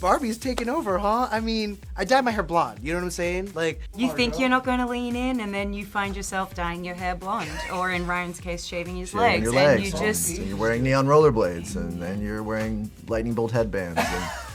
Barbie's taking over, huh? I mean, I dyed my hair blonde. You know what I'm saying? Like, You think you're not going to lean in, and then you find yourself dyeing your hair blonde, or in Ryan's case, shaving his legs. Your And legs. you just, And you're wearing neon rollerblades, and then you're wearing lightning bolt headbands.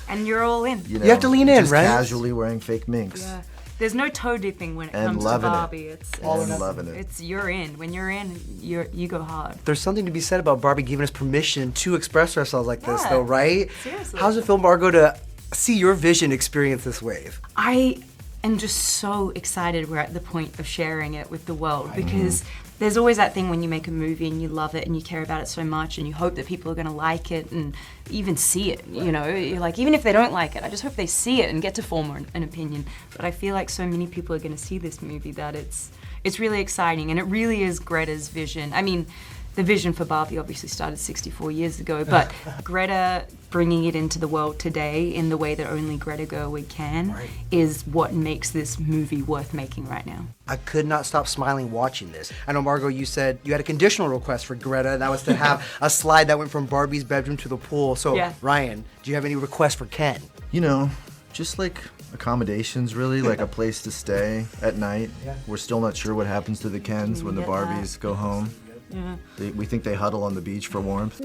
and you're all in. You know, have to lean in, just right? Casually wearing fake minks. Yeah. There's no toe dipping when it And comes to loving it. Barbie. It's And loving it. It's you're in. When you're in, you go hard. there's something to be said about Barbie giving us permission to express ourselves like this, Yeah. though, right? Seriously. How's it feel, Margot, to see your vision experience this wave? I am just so excited we're at the point of sharing it with the world, because there's always that thing when you make a movie and you love it and you care about it so much and you hope that people are going to like it and even see it, you know, you're like, even if they don't like it, I just hope they see it and get to form an opinion. But I feel like so many people are going to see this movie that it's really exciting, and it really is Greta's vision. I mean, the vision for Barbie obviously started 64 years ago, but Greta bringing it into the world today in the way that only Greta Gerwig can is what makes this movie worth making right now. I could not stop smiling watching this. I know, Margot, you said you had a conditional request for Greta, and that was to have a slide that went from Barbie's bedroom to the pool. So, Yeah. Ryan, do you have any requests for Ken? You know, just like accommodations, really, like a place to stay at night. We're still not sure what happens to the Kens when the get that. Barbies go home. Yeah. We think they huddle on the beach for warmth.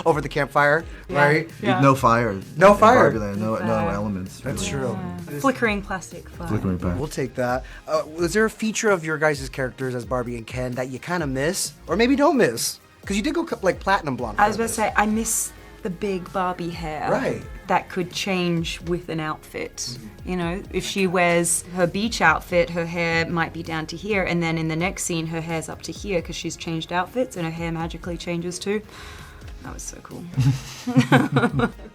Over the campfire, right? Yeah. No fire. No in fire. Barbie Land, no fire. elements. That's really. true. Flickering plastic fire. Flickering fire. We'll take that. Was there a feature of your guys' characters as Barbie and Ken that you kind of miss, or maybe don't miss? Because you did go like platinum blonde. I was about to say, I miss the big Barbie hair. Right. That could change with an outfit. You know, if she wears her beach outfit, her hair might be down to here, and then in the next scene, her hair's up to here because she's changed outfits and her hair magically changes too. That was so cool.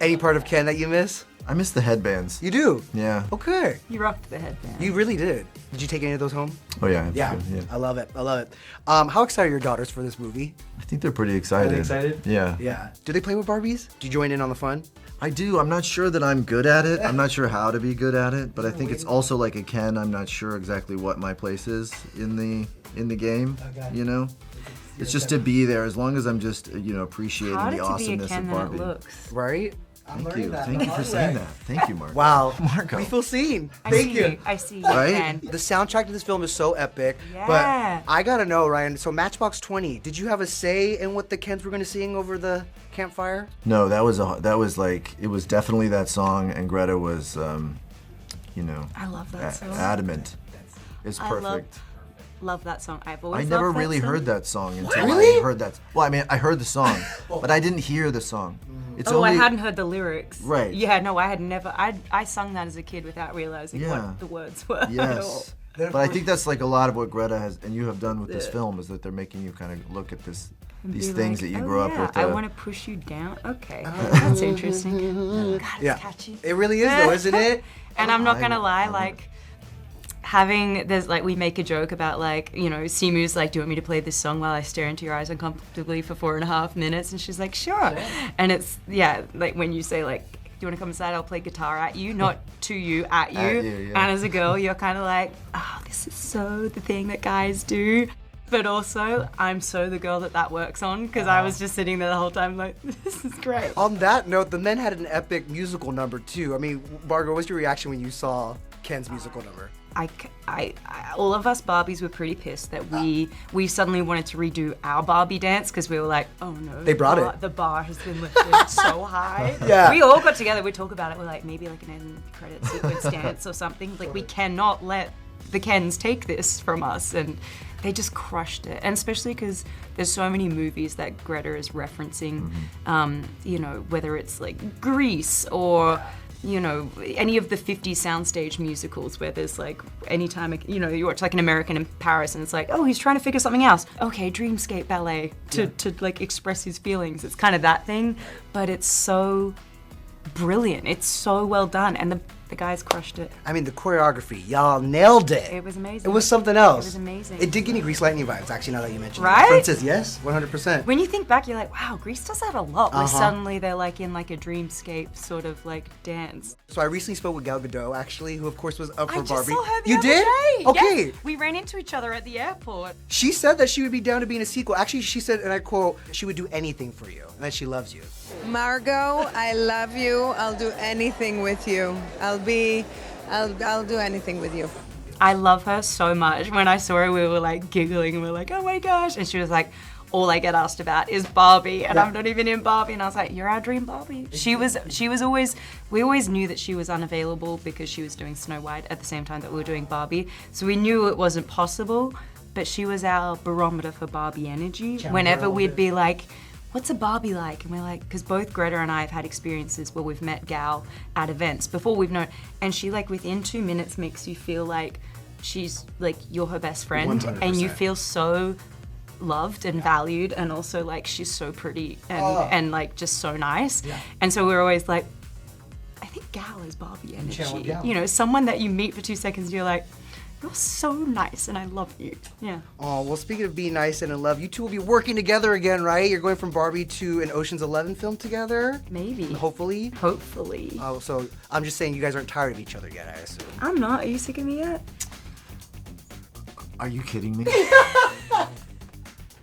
Any part of Ken that you miss? I miss the headbands. You do? Yeah. Okay. You rocked the headband. You really did. Did you take any of those home? Oh yeah. Yeah. yeah. I love it. I love it. How excited are your daughters for this movie? I think they're pretty excited. Yeah. Yeah. Do they play with Barbies? Do you join in on the fun? I do. I'm not sure that I'm good at it. I'm not sure how to be good at it, but I think it's also like a Ken. I'm not sure exactly what my place is in the game. You know, it's just to be there. As long as I'm just appreciating Harder the to be a awesomeness Ken of than it Barbie. looks. Right? Thank you. Thank you for saying that. Thank you, Mark. Wow. Marco. We feel seen. I Thank see you. I see you, Right? Ken. The soundtrack to this film is so epic. Yeah. But I gotta know, Ryan. So Matchbox 20, did you have a say in what the Kens were gonna sing over the campfire? No, that was like it was definitely that song, and Greta was, I love that song. adamant. It's I perfect. Love that song. I've always I never loved that really song. heard that song until Really? I heard that. Well, I mean, I heard the song, but I didn't hear the song. It's Oh, only, I hadn't heard the lyrics. Right. Yeah, no, I had never. I sung that as a kid without realizing Yeah. what the words were at all. Yes. But I think that's like a lot of what Greta has and you have done with this film is that they're making you kind of look at these Be things like, that you "Oh, grew up yeah, with. I want to push you down. Okay, that's interesting. God, it's Yeah. catchy. It really is, though, isn't it? And I'm not gonna lie, I- like there's like we make a joke about like Simu's like, do you want me to play this song while I stare into your eyes uncomfortably for 4.5 minutes? And she's like, sure. And it's like when you say like, do you want to come inside? I'll play guitar at you, not to you, at you. At you, yeah. And as a girl, you're kind of like, oh, this is so the thing that guys do. But also, I'm so the girl that works on because I was just sitting there the whole time like, this is great. On that note, the men had an epic musical number, too. I mean, Margot, what was your reaction when you saw Ken's musical number? All of us Barbies were pretty pissed that we suddenly wanted to redo our Barbie dance because we were like, oh no, They brought it. The bar has been lifted so high. Yeah. We all got together, we talk about it, we're like, maybe like an end credit sequence dance or something. Like we cannot let the Kens take this from us, and they just crushed it. And especially because there's so many movies that Greta is referencing, whether it's like Grease or any of the 50s soundstage musicals where there's like, anytime, you watch like an American in Paris and it's like, oh, he's trying to figure something else. Okay, Dreamscape Ballet to like express his feelings. It's kind of that thing, but it's so brilliant. It's so well done. And the guys crushed it. I mean, the choreography, y'all nailed it. It was amazing. It was something else. It was amazing. It did give me Grease Lightning vibes, actually, now that you mentioned Right? it. References, yes, 100%. When you think back, you're like, wow, Grease does that a lot, where Uh-huh. suddenly they're like in like a dreamscape sort of like dance. So I recently spoke with Gal Gadot, actually, who of course was up for I just Barbie. saw her the You other did? day. Okay. Yes, we ran into each other at the airport. She said that she would be down to be in a sequel. Actually, she said, and I quote, she would do anything for you, and that she loves you. Margot, I love you. I'll do anything with you. I'll do anything with you. I love her so much. When I saw her, we were like giggling and we were like, oh my gosh. And she was like, all I get asked about is Barbie, and I'm not even in Barbie. And I was like, you're our dream Barbie. She was always, we always knew that she was unavailable because she was doing Snow White at the same time that we were doing Barbie. So we knew it wasn't possible, but she was our barometer for Barbie energy. Whenever we'd be like, what's a Barbie like? And we're like, because both Greta and I have had experiences where we've met Gal at events before we've known, and she like within 2 minutes makes you feel like she's like, you're her best friend, 100%. and you feel so loved and valued, and also like she's so pretty and like just so nice. And so we're always like, I think Gal is Barbie energy. Gal. You know, someone that you meet for 2 seconds and you're like, you're so nice and I love you. Yeah. Oh, well, speaking of being nice and in love, you two will be working together again, right? You're going from Barbie to an Ocean's 11 film together? Maybe. Hopefully? Hopefully. Oh, so I'm just saying you guys aren't tired of each other yet, I assume. I'm not. Are you sick of me yet? Are you kidding me?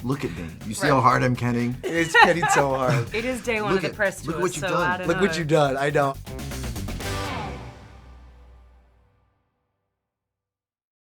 Look at me. You see how hard I'm kidding? It's getting so hard. It is day one of the press tour, look what you've so done. I don't Look know. what you've done. I know.